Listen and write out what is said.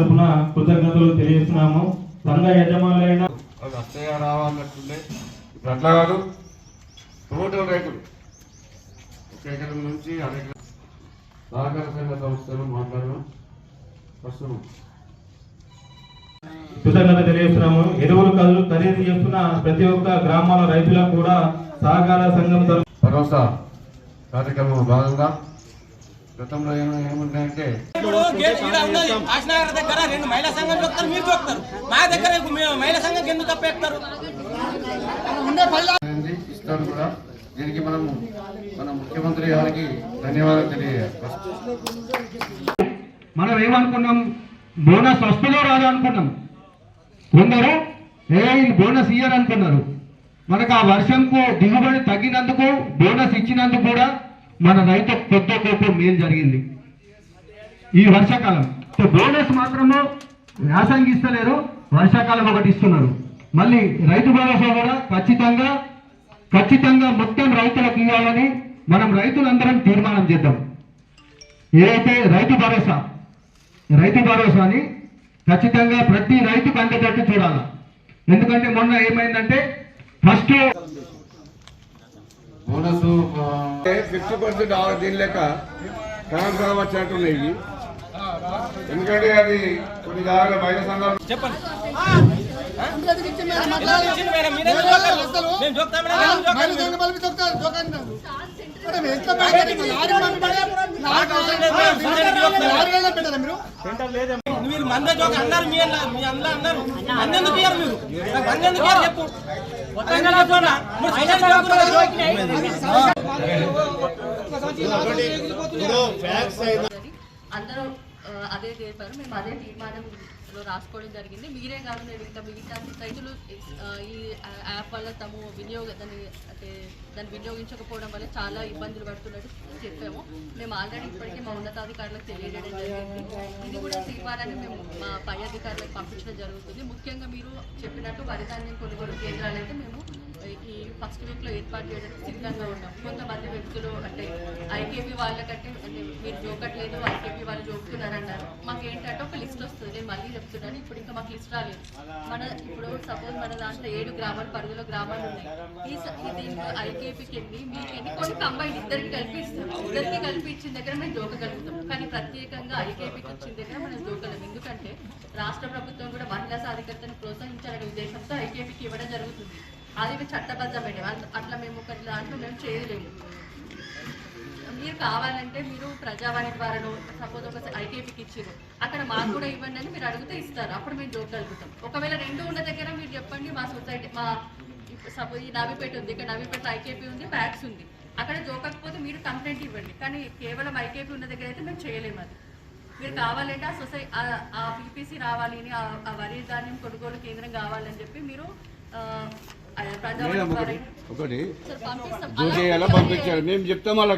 తరఫున కృతజ్ఞతలు తెలియజేస్తున్నాము. సంఘ యజమానులైన అత్తయ్య రావాలన్నట్టుండే ఇప్పుడు అట్లా కాదు. టోటల్ రైతులు ఒక ఎకరం నుంచి అనేక సహకార సంఘ సంస్థలు మాట్లాడడం ప్రస్తుతం కృతజ్ఞత తెలియజేస్తున్నాము. ఎరువులు ఖరీదు చేస్తున్న ప్రతి ఒక్క గ్రామాల రైతులకు కూడా సహకార సంఘం భరోసా కార్యక్రమం భాగంగా గతంలో ఏముంటాయంటే దగ్గర 2 మహిళా సంఘం చూస్తారు, మీరు చూస్తారు. మా దగ్గర మహిళా సంఘం ఎందుకు తప్పేస్తారు ఇస్తారు కూడా. దీనికి మన ముఖ్యమంత్రి గారికి ధన్యవాదాలు తెలియజేయాలి. మనం ఏమనుకున్నాం, బోనస్ వస్తుందో రాదు అనుకున్నాం. కొందరు బోనస్ ఇయ్యరు అనుకున్నారు. మనకు ఆ వర్షంకు దిగుబడి తగ్గినందుకు బోనస్ ఇచ్చినందుకు కూడా మన రైతు కొద్ది గొప్ప మేలు జరిగింది ఈ వర్షాకాలం. బోనస్ మాత్రము యాసంగి ఇస్తలేరు, వర్షాకాలం ఒకటి ఇస్తున్నారు. మళ్ళీ రైతు భరోసా కూడా ఖచ్చితంగా మొత్తం రైతులకు ఇవ్వాలని మనం రైతులందరం తీర్మానం చేద్దాం. ఏదైతే రైతు భరోసాని ఖచ్చితంగా ప్రతి రైతుకు అందేటట్టు చూడాలి. ఎందుకంటే మొన్న ఏమైందంటే ఫస్ట్ బోనస్ 50% దీని లెక్క సగం వచ్చినట్టున్నాయి. ఎందుకంటే అది కొన్ని జాగ్రత్త బయట సంఘాలు చెప్పండి. మీరు మంద జోక అన్నారు, మీ అందరూ అన్నారు. మందెందుకు ఇయ్యారు మీరు? మందెందుకు ఇయ్యారు చెప్పు. అందరూ అదే చెప్పారు. మేము అదే తీర్మానంలో రాసుకోవడం జరిగింది. మీరే కాదు, నేను ఇంకా మిగతా రైతులు ఈ యాప్ వల్ల దాన్ని వినియోగించకపోవడం వల్ల చాలా ఇబ్బందులు పడుతున్నట్టు చెప్పాము. మేము ఆల్రెడీ ఇప్పటికే మా ఉన్నతాధికారులకు తెలియజేయడం జరిగింది. ఇది కూడా తీర్మానాన్ని మేము మా పై అధికారులకు పంపించడం జరుగుతుంది. ముఖ్యంగా మీరు చెప్పినట్టు వరిధాన్యం కొనుగోలు కేంద్రాలు అయితే మేము ఈ ఫస్ట్ వీక్లో ఏర్పాటు చేయడానికి సిద్ధంగా ఉన్నాం. కొంతమంది వ్యక్తులు అంటే ఐకేపీ వాళ్ళకంటే అంటే మీరు జోకట్లేదు, ఐకేపీ వాళ్ళు జోకుతున్నారన్నారు. మాకు ఏంటంటే ఒక లిస్ట్ వస్తుంది. నేను మళ్ళీ చెప్తున్నాను, ఇప్పుడు ఇంకా మాకు లిస్ట్ రాలేదు. ఇప్పుడు సపోజ్ మన దాంట్లో 7 గ్రామాలు, పరిధిలో గ్రామాలు ఉన్నాయి. దీంట్లో ఐకేపీకి ఎన్ని, మీకు ఎన్ని, కొన్ని కంబైన్ ఇద్దరికి కలిపి ఇస్తాం. ఇద్దరికి కలిపి ఇచ్చిన దగ్గర మేము జోకగలుగుతాం. కానీ ప్రత్యేకంగా ఐకేపీకి ఇచ్చిన దగ్గర మనం జోకలేము. ఎందుకంటే రాష్ట్ర ప్రభుత్వం కూడా మహిళా సాధికారతను ప్రోత్సహించాలనే ఉద్దేశంతో ఐకేపీకి ఇవ్వడం జరుగుతుంది. అది చట్టబద్ధమైన అట్లా మేము ఒక దాంట్లో మేము చేయలేము. మీరు కావాలంటే మీరు ప్రజావాణి ద్వారాను సపోజ్ ఒక ఐకేపీకి ఇచ్చారు, అక్కడ మాకు కూడా ఇవ్వండి అని మీరు అడిగితే ఇస్తారు. అప్పుడు మేము జోకగలుగుతాం. ఒకవేళ 2 ఉన్న దగ్గర మీరు చెప్పండి, మా సొసైటీ మా సపోజ్ ఈ నవీపేట ఉంది, ఇక్కడ నవీపేట ఐకేపీ ఉంది, బ్యాగ్స్ ఉంది, అక్కడ జోకకపోతే మీరు కంప్లైంట్ ఇవ్వండి. కానీ కేవలం ఐకేపీ ఉన్న దగ్గర అయితే మేము చేయలేము. అది మీరు కావాలంటే ఆ పీపీసీ రావాలి అని, ఆ వరి ధాన్యం కొనుగోలు కేంద్రం కావాలని చెప్పి మీరు ఒకటి పంపించాలి, మేము చెప్తాం వాళ్ళకి.